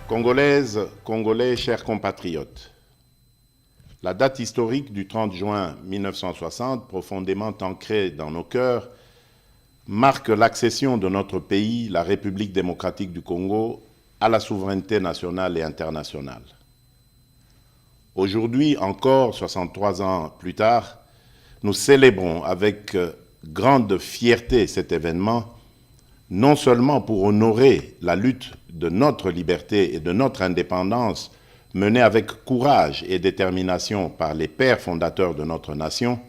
Congolaises, Congolais, chers compatriotes, la date historique du 30 juin 1960, profondément ancrée dans nos cœurs, marque l'accession de notre pays, la République démocratique du Congo, à la souveraineté nationale et internationale. Aujourd'hui, encore 63 ans plus tard, nous célébrons avec grande fierté cet événement, non seulement pour honorer la lutte de notre liberté et de notre indépendance menée avec courage et détermination par les pères fondateurs de notre nation,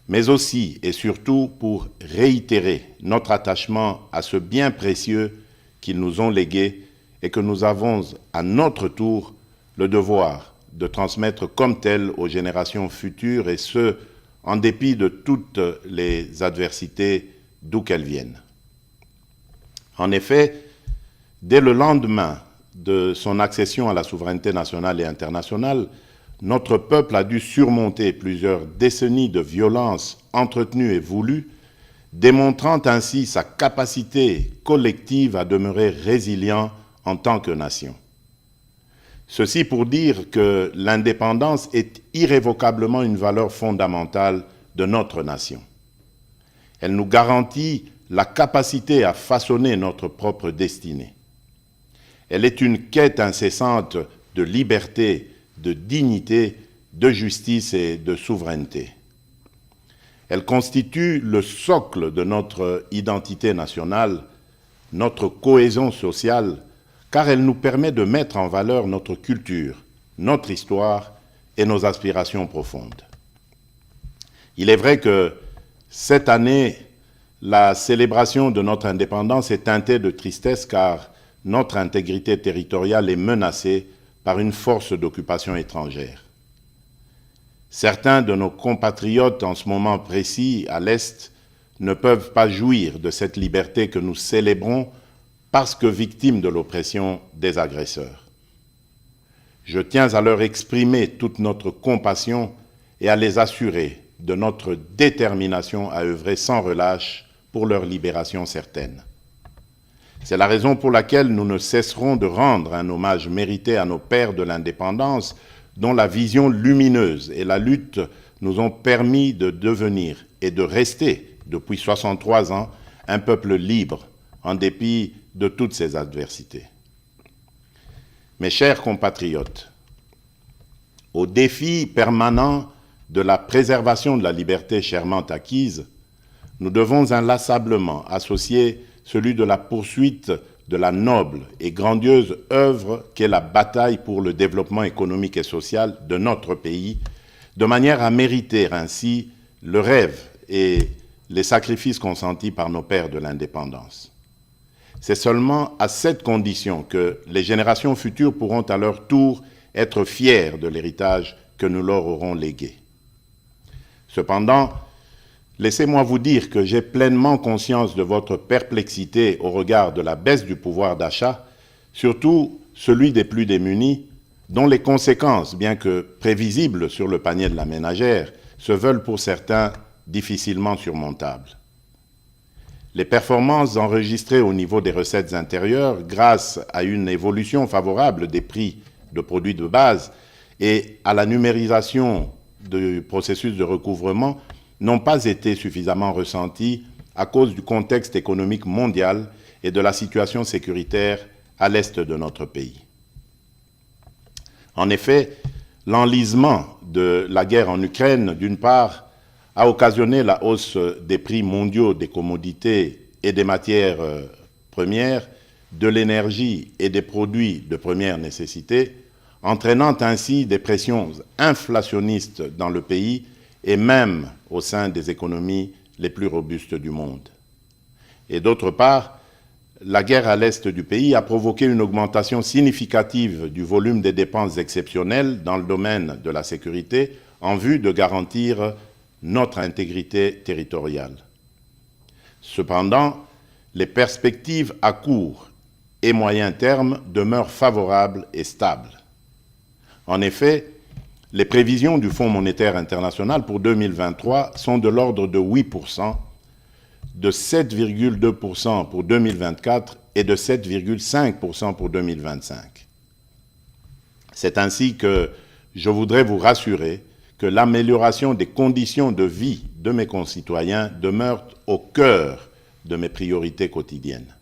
mais aussi et surtout pour réitérer notre attachement à ce bien précieux qu'ils nous ont légué et que nous avons à notre tour le devoir de transmettre comme tel aux générations futures, et ce, en dépit de toutes les adversités d'où qu'elles viennent. En effet, dès le lendemain de son accession à la souveraineté nationale et internationale, notre peuple a dû surmonter plusieurs décennies de violences entretenues et voulues, démontrant ainsi sa capacité collective à demeurer résilient en tant que nation. Ceci pour dire que l'indépendance est irrévocablement une valeur fondamentale de notre nation. Elle nous garantit la capacité à façonner notre propre destinée. Elle est une quête incessante de liberté, de dignité, de justice et de souveraineté. Elle constitue le socle de notre identité nationale, notre cohésion sociale, car elle nous permet de mettre en valeur notre culture, notre histoire et nos aspirations profondes. Il est vrai que cette année, la célébration de notre indépendance est teintée de tristesse, car notre intégrité territoriale est menacée par une force d'occupation étrangère. Certains de nos compatriotes en ce moment précis à l'Est ne peuvent pas jouir de cette liberté que nous célébrons parce que victimes de l'oppression des agresseurs. Je tiens à leur exprimer toute notre compassion et à les assurer de notre détermination à œuvrer sans relâche pour leur libération certaine. C'est la raison pour laquelle nous ne cesserons de rendre un hommage mérité à nos pères de l'indépendance, dont la vision lumineuse et la lutte nous ont permis de devenir et de rester, depuis 63 ans, un peuple libre, en dépit de toutes ces adversités. Mes chers compatriotes, au défi permanent de la préservation de la liberté chèrement acquise, nous devons inlassablement associer celui de la poursuite de la noble et grandiose œuvre qu'est la bataille pour le développement économique et social de notre pays, de manière à mériter ainsi le rêve et les sacrifices consentis par nos pères de l'indépendance. C'est seulement à cette condition que les générations futures pourront à leur tour être fiers de l'héritage que nous leur aurons légué. Cependant, laissez-moi vous dire que j'ai pleinement conscience de votre perplexité au regard de la baisse du pouvoir d'achat, surtout celui des plus démunis, dont les conséquences, bien que prévisibles sur le panier de la ménagère, se veulent pour certains difficilement surmontables. Les performances enregistrées au niveau des recettes intérieures, grâce à une évolution favorable des prix de produits de base et à la numérisation du processus de recouvrement, n'ont pas été suffisamment ressentis à cause du contexte économique mondial et de la situation sécuritaire à l'est de notre pays. En effet, l'enlisement de la guerre en Ukraine, d'une part, a occasionné la hausse des prix mondiaux des commodités et des matières premières, de l'énergie et des produits de première nécessité, entraînant ainsi des pressions inflationnistes dans le pays et même au sein des économies les plus robustes du monde. Et d'autre part, la guerre à l'est du pays a provoqué une augmentation significative du volume des dépenses exceptionnelles dans le domaine de la sécurité en vue de garantir notre intégrité territoriale. Cependant, les perspectives à court et moyen terme demeurent favorables et stables. En effet, les prévisions du Fonds monétaire international pour 2023 sont de l'ordre de 8%, de 7,2% pour 2024 et de 7,5% pour 2025. C'est ainsi que je voudrais vous rassurer que l'amélioration des conditions de vie de mes concitoyens demeure au cœur de mes priorités quotidiennes.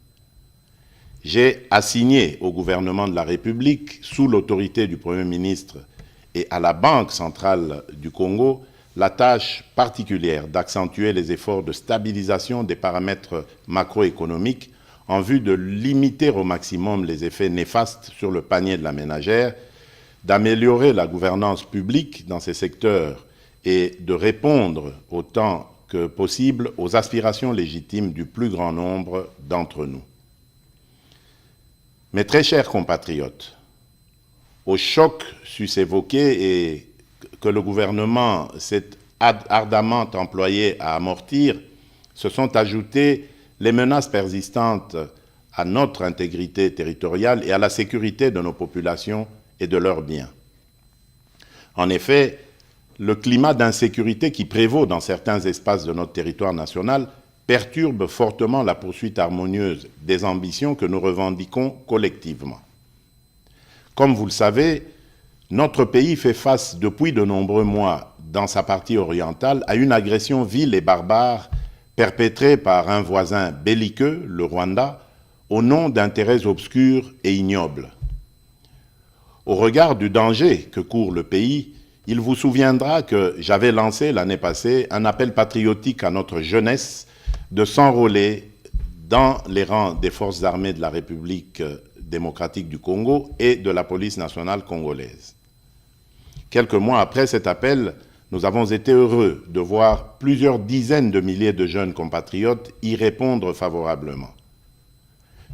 J'ai assigné au gouvernement de la République, sous l'autorité du Premier ministre et à la Banque centrale du Congo, la tâche particulière d'accentuer les efforts de stabilisation des paramètres macroéconomiques en vue de limiter au maximum les effets néfastes sur le panier de la ménagère, d'améliorer la gouvernance publique dans ces secteurs et de répondre autant que possible aux aspirations légitimes du plus grand nombre d'entre nous. Mes très chers compatriotes, au choc sus évoqué et que le gouvernement s'est ardemment employé à amortir, se sont ajoutées les menaces persistantes à notre intégrité territoriale et à la sécurité de nos populations et de leurs biens. En effet, le climat d'insécurité qui prévaut dans certains espaces de notre territoire national perturbe fortement la poursuite harmonieuse des ambitions que nous revendiquons collectivement. Comme vous le savez, notre pays fait face depuis de nombreux mois, dans sa partie orientale, à une agression vile et barbare perpétrée par un voisin belliqueux, le Rwanda, au nom d'intérêts obscurs et ignobles. Au regard du danger que court le pays, il vous souviendra que j'avais lancé l'année passée un appel patriotique à notre jeunesse de s'enrôler dans les rangs des forces armées de la République démocratique du Congo et de la police nationale congolaise. Quelques mois après cet appel, nous avons été heureux de voir plusieurs dizaines de milliers de jeunes compatriotes y répondre favorablement.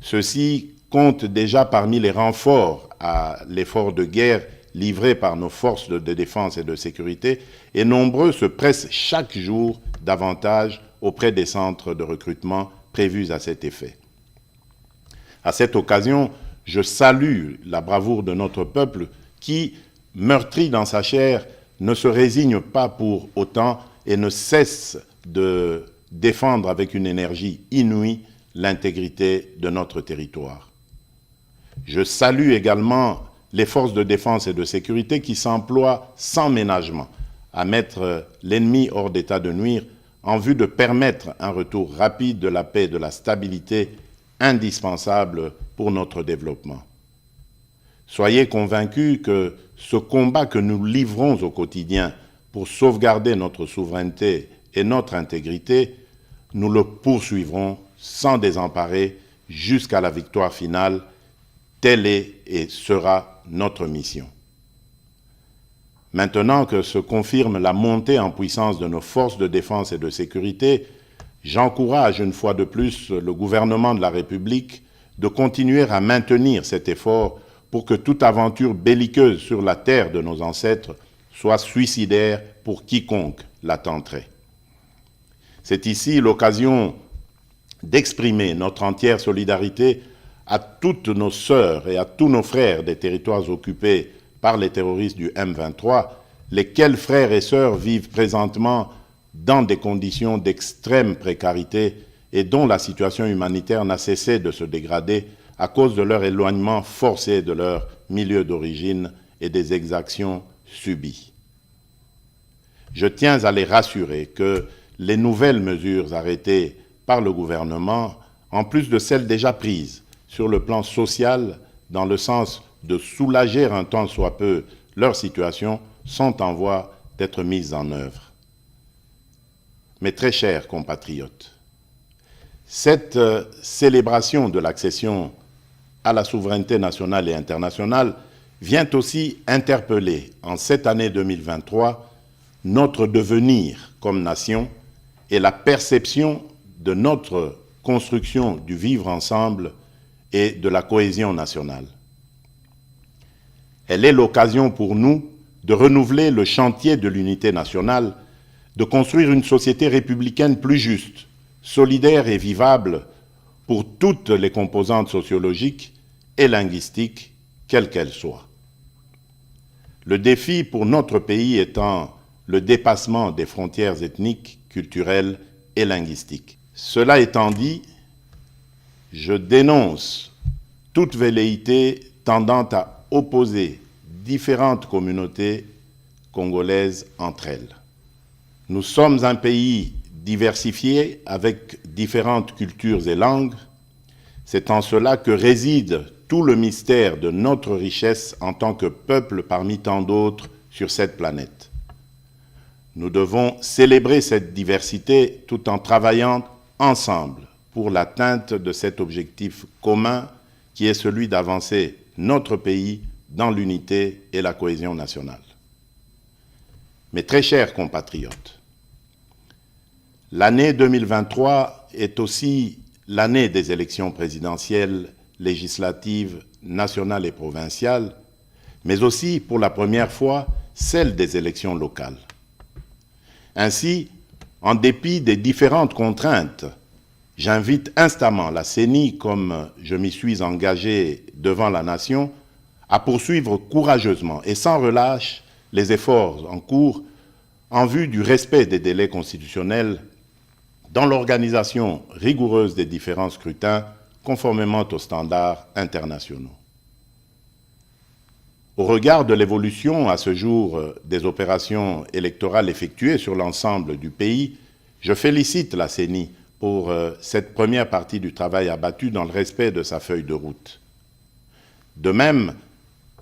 Ceux-ci comptent déjà parmi les renforts à l'effort de guerre livré par nos forces de défense et de sécurité, et nombreux se pressent chaque jour davantage auprès des centres de recrutement prévus à cet effet. À cette occasion, je salue la bravoure de notre peuple qui, meurtri dans sa chair, ne se résigne pas pour autant et ne cesse de défendre avec une énergie inouïe l'intégrité de notre territoire. Je salue également les forces de défense et de sécurité qui s'emploient sans ménagement à mettre l'ennemi hors d'état de nuire en vue de permettre un retour rapide de la paix et de la stabilité indispensable pour notre développement. Soyez convaincus que ce combat que nous livrons au quotidien pour sauvegarder notre souveraineté et notre intégrité, nous le poursuivrons sans désemparer jusqu'à la victoire finale. Telle est et sera notre mission. Maintenant que se confirme la montée en puissance de nos forces de défense et de sécurité, j'encourage une fois de plus le gouvernement de la République de continuer à maintenir cet effort pour que toute aventure belliqueuse sur la terre de nos ancêtres soit suicidaire pour quiconque la tenterait. C'est ici l'occasion d'exprimer notre entière solidarité à toutes nos sœurs et à tous nos frères des territoires occupés par les terroristes du M23, lesquels frères et sœurs vivent présentement dans des conditions d'extrême précarité et dont la situation humanitaire n'a cessé de se dégrader à cause de leur éloignement forcé de leur milieu d'origine et des exactions subies. Je tiens à les rassurer que les nouvelles mesures arrêtées par le gouvernement, en plus de celles déjà prises sur le plan social, dans le sens de soulager un tant soit peu leur situation, sont en voie d'être mises en œuvre. Mes très chers compatriotes, cette célébration de l'accession à la souveraineté nationale et internationale vient aussi interpeller, en cette année 2023, notre devenir comme nation et la perception de notre construction du vivre ensemble et de la cohésion nationale. Elle est l'occasion pour nous de renouveler le chantier de l'unité nationale, de construire une société républicaine plus juste, solidaire et vivable pour toutes les composantes sociologiques et linguistiques, quelles qu'elles soient. Le défi pour notre pays étant le dépassement des frontières ethniques, culturelles et linguistiques. Cela étant dit, je dénonce toute velléité tendant à opposer différentes communautés congolaises entre elles. Nous sommes un pays diversifié avec différentes cultures et langues. C'est en cela que réside tout le mystère de notre richesse en tant que peuple parmi tant d'autres sur cette planète. Nous devons célébrer cette diversité tout en travaillant ensemble pour l'atteinte de cet objectif commun qui est celui d'avancer notre pays dans l'unité et la cohésion nationale. Mes très chers compatriotes, l'année 2023 est aussi l'année des élections présidentielles, législatives, nationales et provinciales, mais aussi pour la première fois celle des élections locales. Ainsi, en dépit des différentes contraintes, j'invite instamment la CENI, comme je m'y suis engagé devant la nation, à poursuivre courageusement et sans relâche les efforts en cours en vue du respect des délais constitutionnels dans l'organisation rigoureuse des différents scrutins conformément aux standards internationaux. Au regard de l'évolution à ce jour des opérations électorales effectuées sur l'ensemble du pays, je félicite la CENI pour cette première partie du travail abattu dans le respect de sa feuille de route. De même,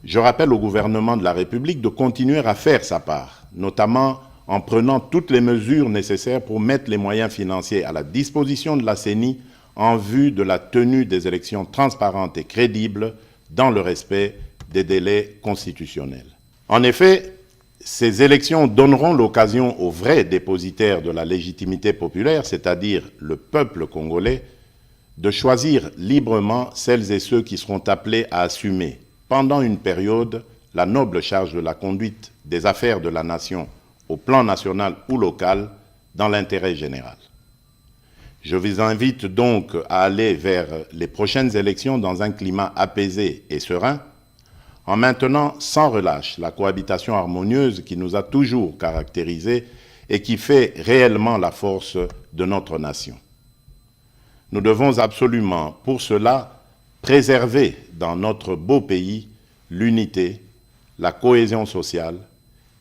je rappelle au gouvernement de la République de continuer à faire sa part, notamment en prenant toutes les mesures nécessaires pour mettre les moyens financiers à la disposition de la CENI en vue de la tenue des élections transparentes et crédibles dans le respect des délais constitutionnels. En effet, ces élections donneront l'occasion aux vrais dépositaires de la légitimité populaire, c'est-à-dire le peuple congolais, de choisir librement celles et ceux qui seront appelés à assumer, pendant une période, la noble charge de la conduite des affaires de la nation au plan national ou local, dans l'intérêt général. Je vous invite donc à aller vers les prochaines élections dans un climat apaisé et serein, en maintenant sans relâche la cohabitation harmonieuse qui nous a toujours caractérisés et qui fait réellement la force de notre nation. Nous devons absolument, pour cela, préserver dans notre beau pays l'unité, la cohésion sociale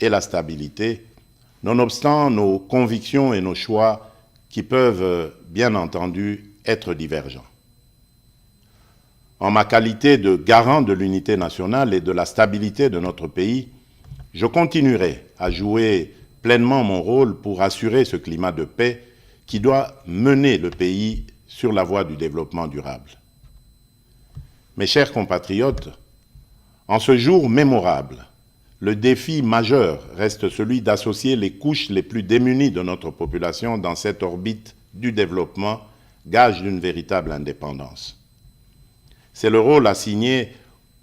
et la stabilité, nonobstant nos convictions et nos choix qui peuvent, bien entendu, être divergents. En ma qualité de garant de l'unité nationale et de la stabilité de notre pays, je continuerai à jouer pleinement mon rôle pour assurer ce climat de paix qui doit mener le pays sur la voie du développement durable. Mes chers compatriotes, en ce jour mémorable, le défi majeur reste celui d'associer les couches les plus démunies de notre population dans cette orbite du développement, gage d'une véritable indépendance. C'est le rôle assigné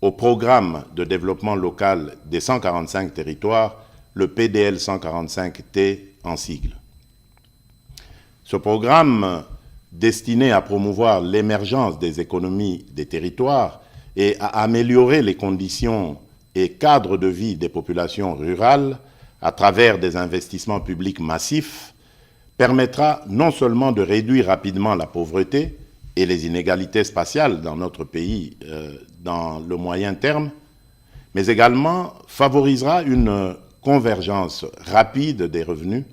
au programme de développement local des 145 territoires, le PDL 145T en sigle. Ce programme, destiné à promouvoir l'émergence des économies des territoires et à améliorer les conditions et cadres de vie des populations rurales à travers des investissements publics massifs, permettra non seulement de réduire rapidement la pauvreté et les inégalités spatiales dans notre pays dans le moyen terme, mais également favorisera une convergence rapide des revenus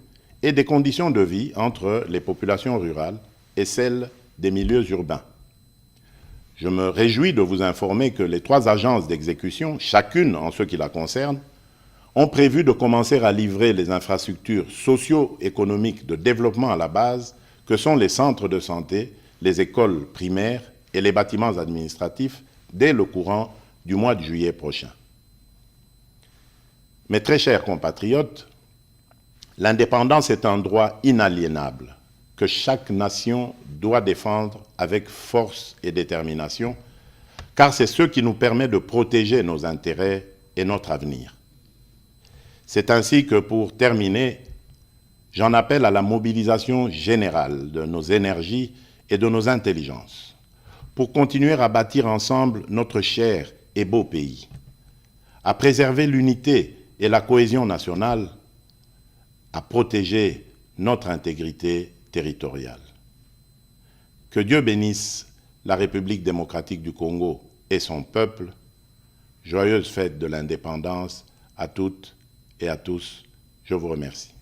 et des conditions de vie entre les populations rurales et celles des milieux urbains. Je me réjouis de vous informer que les 3 agences d'exécution, chacune en ce qui la concerne, ont prévu de commencer à livrer les infrastructures socio-économiques de développement à la base, que sont les centres de santé, les écoles primaires et les bâtiments administratifs, dès le courant du mois de juillet prochain. Mes très chers compatriotes, l'indépendance est un droit inaliénable que chaque nation doit défendre avec force et détermination, car c'est ce qui nous permet de protéger nos intérêts et notre avenir. C'est ainsi que, pour terminer, j'en appelle à la mobilisation générale de nos énergies et de nos intelligences, pour continuer à bâtir ensemble notre cher et beau pays, à préserver l'unité et la cohésion nationale, à protéger notre intégrité territoriale. Que Dieu bénisse la République démocratique du Congo et son peuple. Joyeuse fête de l'indépendance à toutes et à tous. Je vous remercie.